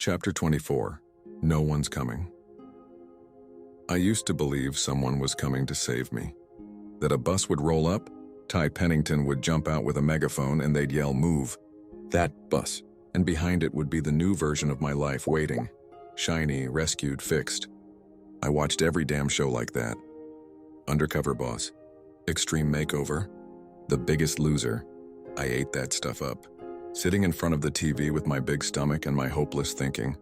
Chapter 24. No One's Coming. I used to believe someone was coming to save me. That a bus would roll up, Ty Pennington would jump out with a megaphone and they'd yell, "Move." That bus. And behind it would be the new version of my life waiting. Shiny, rescued, fixed. I watched every damn show like that. Undercover Boss. Extreme Makeover. The Biggest Loser. I ate that stuff up. Sitting in front of the TV with my big stomach and my hopeless thinking,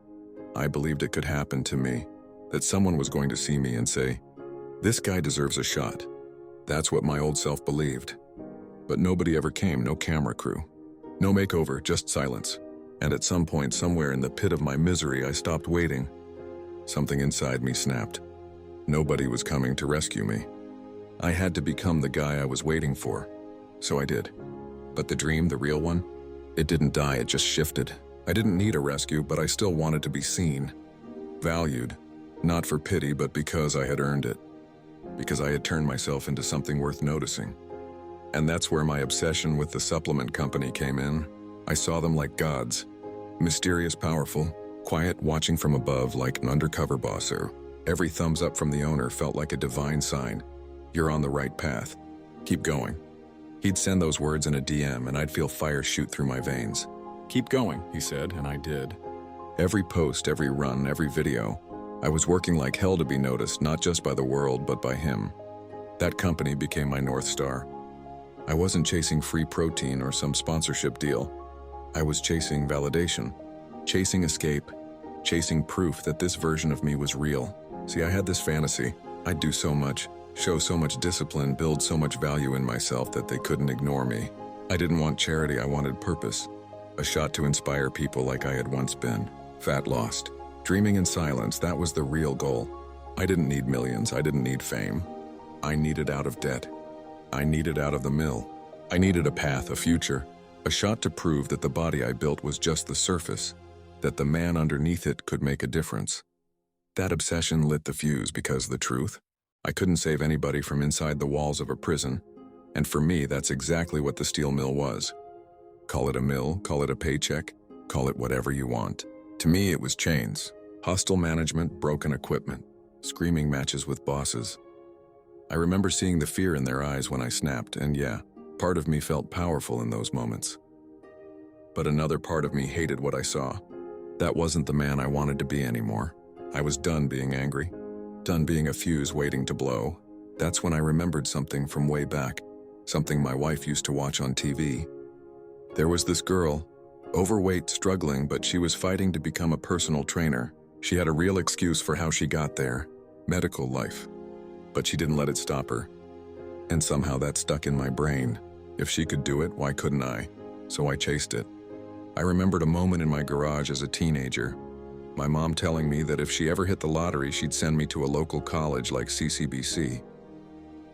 I believed it could happen to me, that someone was going to see me and say, "This guy deserves a shot." That's what my old self believed. But nobody ever came, no camera crew. No makeover, just silence. And at some point, somewhere in the pit of my misery, I stopped waiting. Something inside me snapped. Nobody was coming to rescue me. I had to become the guy I was waiting for. So I did. But the dream, the real one, it didn't die, it just shifted. I didn't need a rescue, but I still wanted to be seen. Valued. Not for pity, but because I had earned it. Because I had turned myself into something worth noticing. And that's where my obsession with the supplement company came in. I saw them like gods. Mysterious, powerful, quiet, watching from above like an undercover boss. Every thumbs up from the owner felt like a divine sign. You're on the right path. Keep going. He'd send those words in a DM and I'd feel fire shoot through my veins. "Keep going," he said, and I did. Every post, every run, every video, I was working like hell to be noticed, not just by the world, but by him. That company became my North Star. I wasn't chasing free protein or some sponsorship deal. I was chasing validation, chasing escape, chasing proof that this version of me was real. See, I had this fantasy. I'd do so much, show so much discipline, build so much value in myself that they couldn't ignore me. I didn't want charity, I wanted purpose. A shot to inspire people like I had once been. Fat lost. Dreaming in silence, that was the real goal. I didn't need millions, I didn't need fame. I needed out of debt. I needed out of the mill. I needed a path, a future. A shot to prove that the body I built was just the surface, that the man underneath it could make a difference. That obsession lit the fuse because the truth, I couldn't save anybody from inside the walls of a prison, and for me that's exactly what the steel mill was. Call it a mill, call it a paycheck, call it whatever you want. To me it was chains, hostile management, broken equipment, screaming matches with bosses. I remember seeing the fear in their eyes when I snapped, and yeah, part of me felt powerful in those moments. But another part of me hated what I saw. That wasn't the man I wanted to be anymore. I was done being angry. Done being a fuse waiting to blow. That's when I remembered something from way back, something my wife used to watch on TV. There was this girl, overweight, struggling, but she was fighting to become a personal trainer. She had a real excuse for how she got there, medical life. But she didn't let it stop her. And somehow that stuck in my brain. If she could do it, why couldn't I? So I chased it. I remembered a moment in my garage as a teenager. My mom telling me that if she ever hit the lottery, she'd send me to a local college like CCBC.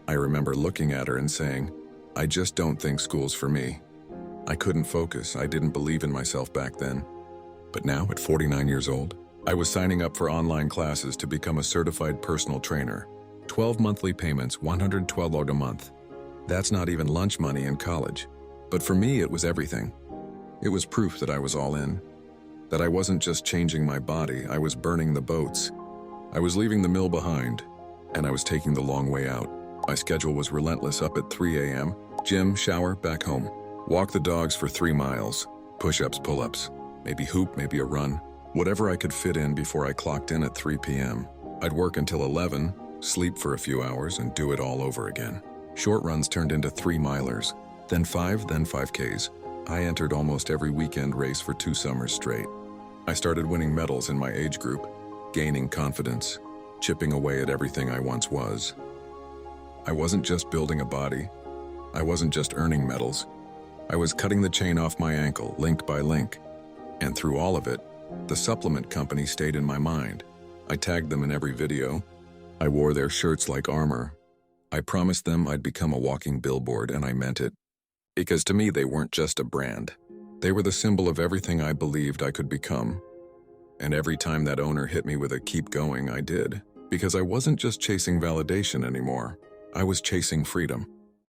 I remember looking at her and saying, "I just don't think school's for me." I couldn't focus, I didn't believe in myself back then. But now, at 49 years old, I was signing up for online classes to become a certified personal trainer. 12 monthly payments, $112 a month. That's not even lunch money in college. But for me, it was everything. It was proof that I was all in. That I wasn't just changing my body, I was burning the boats. I was leaving the mill behind, and I was taking the long way out. My schedule was relentless: up at 3 a.m., gym, shower, back home. Walk the dogs for 3 miles, push-ups, pull-ups, maybe hoop, maybe a run. Whatever I could fit in before I clocked in at 3 p.m. I'd work until 11, sleep for a few hours, and do it all over again. Short runs turned into 3-milers, then 5, then 5Ks. I entered almost every weekend race for 2 summers straight. I started winning medals in my age group, gaining confidence, chipping away at everything I once was. I wasn't just building a body. I wasn't just earning medals. I was cutting the chain off my ankle, link by link. And through all of it, the supplement company stayed in my mind. I tagged them in every video. I wore their shirts like armor. I promised them I'd become a walking billboard, and I meant it. Because to me, they weren't just a brand. They were the symbol of everything I believed I could become. And every time that owner hit me with a "keep going," I did. Because I wasn't just chasing validation anymore. I was chasing freedom.